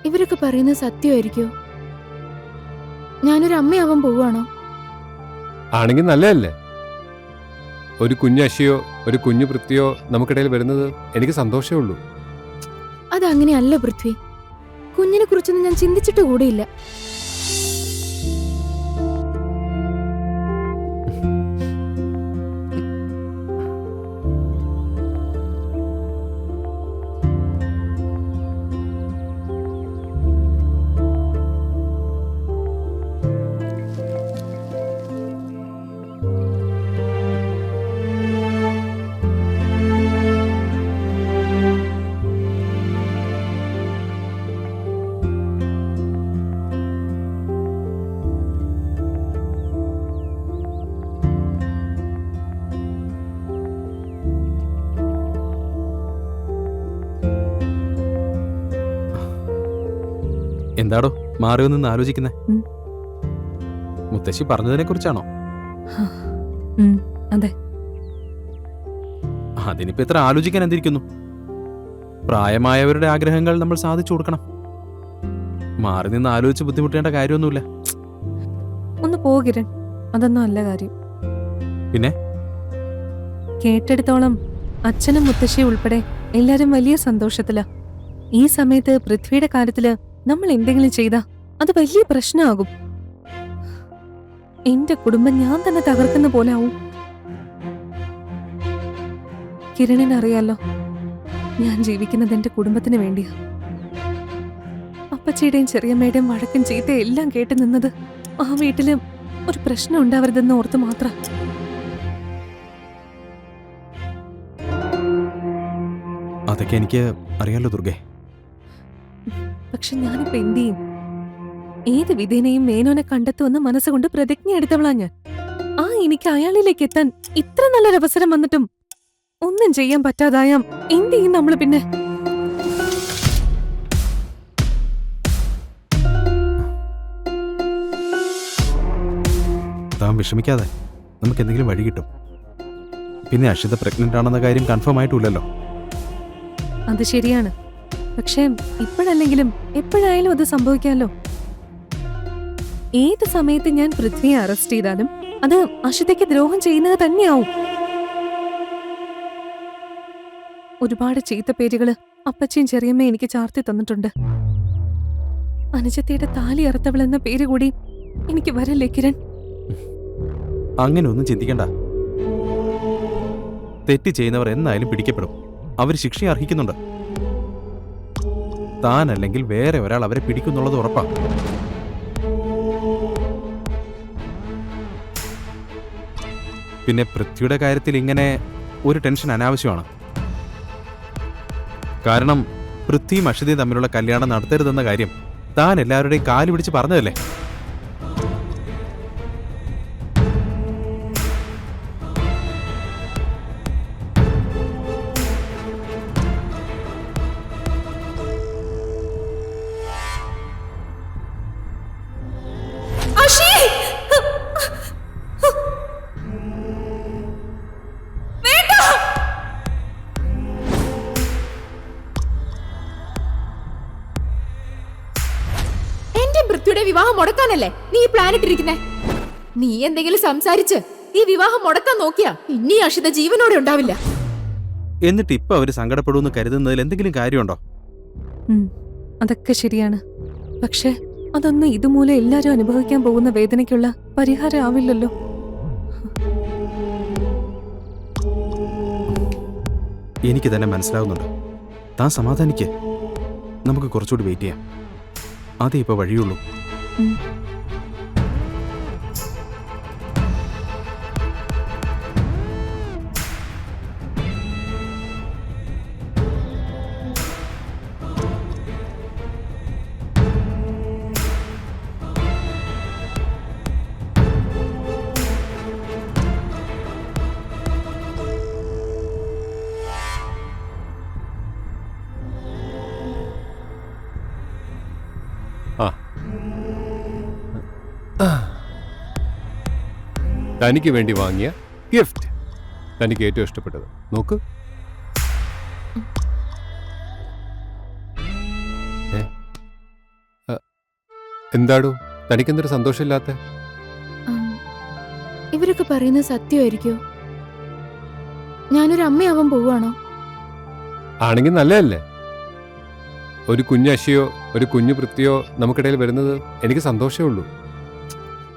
ഇവരൊക്കെ പറയുന്നത് സത്യമായിരിക്കോ? ഞാനൊരു അമ്മയാവാൻ പോവാണോ? ആണെങ്കിൽ നല്ലതല്ലേ? ഒരു കുഞ്ഞു അശിയോ ഒരു കുഞ്ഞു പൃഥ്വിയോ നമുക്കിടയിൽ വരുന്നത് എനിക്ക് സന്തോഷമേ ഉള്ളൂ. അതങ്ങനെയല്ല പൃഥ്വി. കുഞ്ഞിനെ കുറിച്ചൊന്നും ഞാൻ ചിന്തിച്ചിട്ട് കൂടിയില്ല. എന്താടോ മാറിയോ നിന്ന് ആലോചിക്കുന്നേ? മുത്തശ്ശി പറഞ്ഞതിനെ കുറിച്ചാണോ? അതെ. അതിനിപ്പോ എത്ര ആലോചിക്കാൻ എന്തിരിക്കുന്നു? പ്രായമായവരുടെ ആഗ്രഹങ്ങൾ നമ്മൾ സാധിച്ചു കൊടുക്കണം. മാറി നിന്ന് ആലോചിച്ച് ബുദ്ധിമുട്ടേണ്ട കാര്യമൊന്നുമില്ല. ഒന്ന് പോകിരൺ, അതൊന്നും അല്ല കാര്യം. പിന്നെ കേട്ടെടുത്തോളം അച്ഛനും മുത്തശ്ശിയും ഉൾപ്പെടെ എല്ലാരും വലിയ സന്തോഷത്തിലാ. ഈ സമയത്ത് പൃഥ്വിയുടെ കാര്യത്തില് നമ്മൾ എന്തെങ്കിലും ചെയ്താ അത് വലിയ പ്രശ്നമാകും. എന്റെ കുടുംബം ഞാൻ തന്നെ തകർക്കുന്ന പോലെ ആവും. കിരണിനറിയാലോ, ഞാൻ ജീവിക്കുന്നത് എന്റെ കുടുംബത്തിന് വേണ്ടിയാ. അപ്പച്ചിയുടെയും ചെറിയമ്മയുടെയും വഴക്കും ചീത്തയും എല്ലാം കേട്ട് നിന്നത് ആ വീട്ടില് ഒരു പ്രശ്നം ഉണ്ടാവരുതെന്ന് ഓർത്ത് മാത്രം. അതൊക്കെ എനിക്ക് അറിയാലോ ദുർഗേ. പക്ഷെ ഞാനിപ്പോ എന്ത് ചെയ്യും? ഏത് വിധേനയും മേനോനെ കണ്ടെത്തുമെന്ന് മനസ്സുകൊണ്ട് പ്രതിജ്ഞ എടുത്തവളാ ഞാൻ. എനിക്ക് അയാളിലേക്ക് എത്താൻ ഇത്ര നല്ലൊരവസരം വന്നിട്ടും ഒന്നും ചെയ്യാൻ പറ്റാതായ എന്ത് ചെയ്യും നമ്മള് പിന്നെ? താൻ വിഷമിക്കാതെ, നമുക്ക് എന്തെങ്കിലും വഴി കിട്ടും. പിന്നെ അക്ഷിത പ്രഗ്നന്റ് ആണെന്ന കാര്യം കൺഫേം ആയിട്ടില്ലല്ലോ. അത് ശരിയാണ്. പക്ഷേ ഇപ്പോഴല്ലെങ്കിലും എപ്പോഴായാലും അത് സംഭവിക്കാമല്ലോ. ഏത് സമയത്ത് ഞാൻ പൃഥ്വിയെ അറസ്റ്റ് ചെയ്താലും അത് അക്ഷിതയ്ക്ക് ദ്രോഹം ചെയ്യുന്നത് തന്നെയാവും. ഒരുപാട് ചീത്തപ്പേരുകള് അപ്പച്ചയും ചെറിയമ്മയും എനിക്ക് ചാർത്തി തന്നിട്ടുണ്ട്. അനുജത്തിയുടെ താലി അറുത്തവൾ എന്ന പേര് കൂടി എനിക്ക് വരല്ലേ കിരൺ? അങ്ങനെ ഒന്നും ചിന്തിക്കണ്ട. തെറ്റ് ചെയ്യുന്നവർ എന്നായാലും പിടിക്കപ്പെടും. അവർ ശിക്ഷ അർഹിക്കുന്നുണ്ട്. താനല്ലെങ്കിൽ വേറെ ഒരാൾ അവരെ പിടിക്കുന്നുള്ളത് ഉറപ്പാ. പിന്നെ പൃഥ്വിയുടെ കാര്യത്തിൽ ഇങ്ങനെ ഒരു ടെൻഷൻ അനാവശ്യമാണ്. കാരണം പൃഥ്വിയും അക്ഷിതയും തമ്മിലുള്ള കല്യാണം നടത്തരുതെന്ന കാര്യം താൻ എല്ലാവരുടെയും കാല് പിടിച്ച് പറഞ്ഞതല്ലേ? വിവാഹം മുടക്കാനല്ലേ നീ ഈ പ്ലാൻ ഇട്ടിരിക്കുന്നേ? നീ എന്തെങ്കിലും സംസാരിച്ച് ഈ വിവാഹം മുടക്കാൻ നോക്കിയാ ഇനി അക്ഷിത ജീവനോടെ ഉണ്ടാവില്ല. എന്നിട്ട് ഇപ്പൊ അവര് സങ്കടപ്പെടുമെന്ന് കരുതുന്നതിൽ എന്തെങ്കിലും കാര്യമുണ്ടോ? അതൊക്കെ ശരിയാണ്. പക്ഷെ അതൊന്നും ഇതുമൂലം എല്ലാരും അനുഭവിക്കാൻ പോകുന്ന വേദനയ്ക്കുള്ള പരിഹാരം ആവില്ലല്ലോ. എനിക്ക് തന്നെ മനസ്സിലാവുന്നുണ്ട്. താൻ സമാധാനിക്ക്. നമുക്ക് കുറച്ചുകൂടി വെയിറ്റ് ചെയ്യാം. അതേ ഇപ്പൊ വഴിയുള്ളൂ. തനിക്ക് വേണ്ടി വാങ്ങിയ ഗിഫ്റ്റ്, തനിക്ക് ഏറ്റവും ഇഷ്ടപ്പെട്ടത് നോക്ക്. എന്താടോ തനിക്കെന്തൊരു സന്തോഷമില്ലാത്ത? ഉം, ഇവരൊക്കെ പറയുന്നത് സത്യമായിരിക്കോ? ഞാനൊരു അമ്മയാവാൻ പോവാണോ? ആണെങ്കിൽ നല്ലതല്ലേ? ഒരു കുഞ്ഞ് അശിയോ ഒരു കുഞ്ഞു പൃഥ്വിയോ നമുക്കിടയിൽ വരുന്നത് എനിക്ക് സന്തോഷമേ ഉള്ളൂ.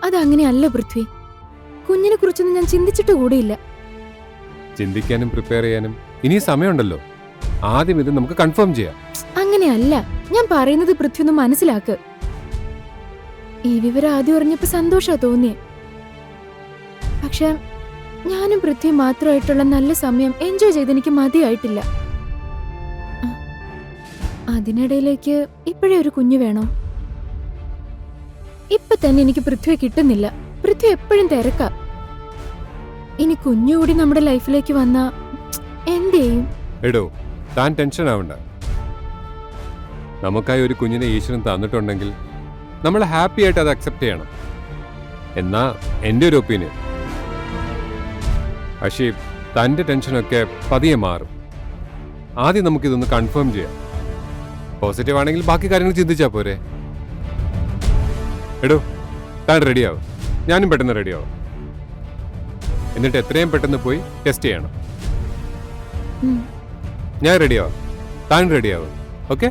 അതങ്ങനെയല്ല പൃഥ്വി. കുഞ്ഞിനെ കുറിച്ചൊന്നും ഞാൻ ചിന്തിച്ചിട്ട് കൂടിയില്ല. ചിന്തിക്കാനും പ്രിപ്പയർ ചെയ്യാനും ഇനി സമയമുണ്ടല്ലോ. ആദ്യം ഇത് നമുക്ക് കൺഫേം ചെയ്യാം. അങ്ങനെയല്ല ഞാൻ പറയുന്നത്. പൃഥ്വി ഒന്ന് മനസ്സിലാക്ക്. ഈ വിവരം ആദ്യം അറിഞ്ഞപ്പോ സന്തോഷാ തോന്നിയേ. പക്ഷെ ഞാനും പൃഥ്വി മാത്രമായിട്ടുള്ള നല്ല സമയം എൻജോയ് ചെയ്ത് എനിക്ക് മതിയായിട്ടില്ല. അതിനിടയിലേക്ക് ഇപ്പോഴേ ഒരു കുഞ്ഞു വേണോ? ഇപ്പൊ തന്നെ എനിക്ക് പൃഥ്വിയെ കിട്ടുന്നില്ല. പൃഥ്വി എപ്പോഴും തിരക്കാ. ഇനി കുഞ്ഞുകൂടി നമ്മുടെ ലൈഫിലേക്ക് വന്നാ എന്ത് ചെയ്യും? എടോ താൻ ടെൻഷൻ ആവണ്ട. നമുക്കായി ഒരു കുഞ്ഞിനെ ഈശ്വരൻ തന്നിട്ടുണ്ടെങ്കിൽ നമ്മൾ ഹാപ്പി ആയിട്ട് അത് അക്സെപ്റ്റ് ചെയ്യണം. എന്നാ എൻ്റെ ഒരു ഒപ്പീനിയൻ. പക്ഷേ തൻ്റെ ടെൻഷനൊക്കെ പതിയെ മാറും. ആദ്യം നമുക്കിതൊന്ന് കൺഫേം ചെയ്യാം. പോസിറ്റീവ് ആണെങ്കിൽ ബാക്കി കാര്യങ്ങൾ ചിന്തിച്ചാ പോരെ. എടോ താൻ റെഡിയാവും, ഞാനും പെട്ടെന്ന് റെഡിയാവും. എന്നിട്ട് എത്രയും പെട്ടെന്ന് പോയി ടെസ്റ്റ് ചെയ്യണം. ഉം. ഞാൻ റെഡിയാവും, താൻ റെഡിയാവും. ഓക്കെ?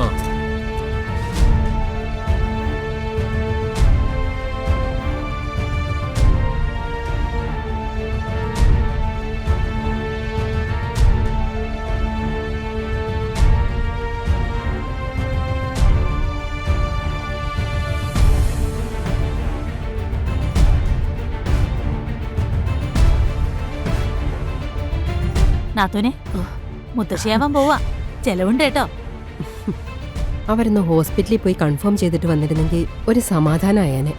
ആ നാത്തൂനെ മുത്തശ്ശിയാവാൻ പോവാ. ചെലവുണ്ട് കേട്ടോ. അവരൊന്ന് ഹോസ്പിറ്റലിൽ പോയി കൺഫേം ചെയ്തിട്ട് വന്നിരുന്നെങ്കിൽ ഒരു സമാധാനമായേനെ.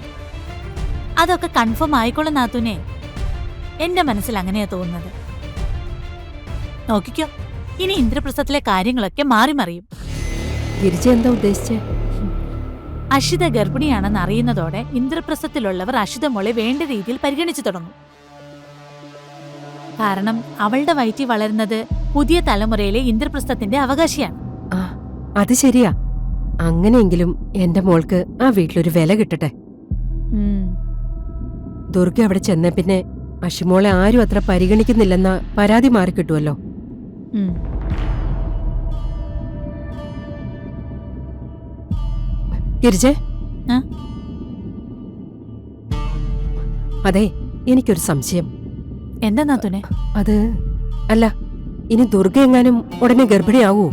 അതൊക്കെ കൺഫേം ആയിക്കോളും നാത്തൂനെ. എന്റെ മനസ്സിൽ അങ്ങനെയാ തോന്നുന്നത്. നോക്കിക്കോ, ഇനി ഇന്ദ്രപ്രസ്ഥത്തിലെ കാര്യങ്ങളൊക്കെ മാറി മറിയും. ഗിരിജ എന്താ ഉദ്ദേശിച്ചേ? അഷിത ഗർഭിണിയാണെന്ന് അറിയുന്നതോടെ ഇന്ദ്രപ്രസ്ഥത്തിലുള്ളവർ അഷിത മോളെ വേണ്ട രീതിയിൽ പരിഗണിച്ചു തുടങ്ങും. കാരണം അവളുടെ വയറ്റിൽ വളരുന്നത് പുതിയ തലമുറയിലെ ഇന്ദ്രപ്രസ്ഥത്തിന്റെ അവകാശിയാണ്. ആ അത് ശരിയാ. അങ്ങനെയെങ്കിലും എന്റെ മോൾക്ക് ആ വീട്ടിലൊരു വില കിട്ടട്ടെ. ദുർഗ അവിടെ ചെന്ന പിന്നെ അഷിമോളെ ആരും അത്ര പരിഗണിക്കുന്നില്ലെന്ന പരാതി മാറിക്കിട്ടുമല്ലോ. ഗിരിജേ, ആ? അതെ, എനിക്കൊരു സംശയം. എന്താ നാത്തൂനെ? അത് അല്ല, ഇനി ദുർഗ എങ്ങാനും ഉടനെ ഗർഭിണിയാവൂ?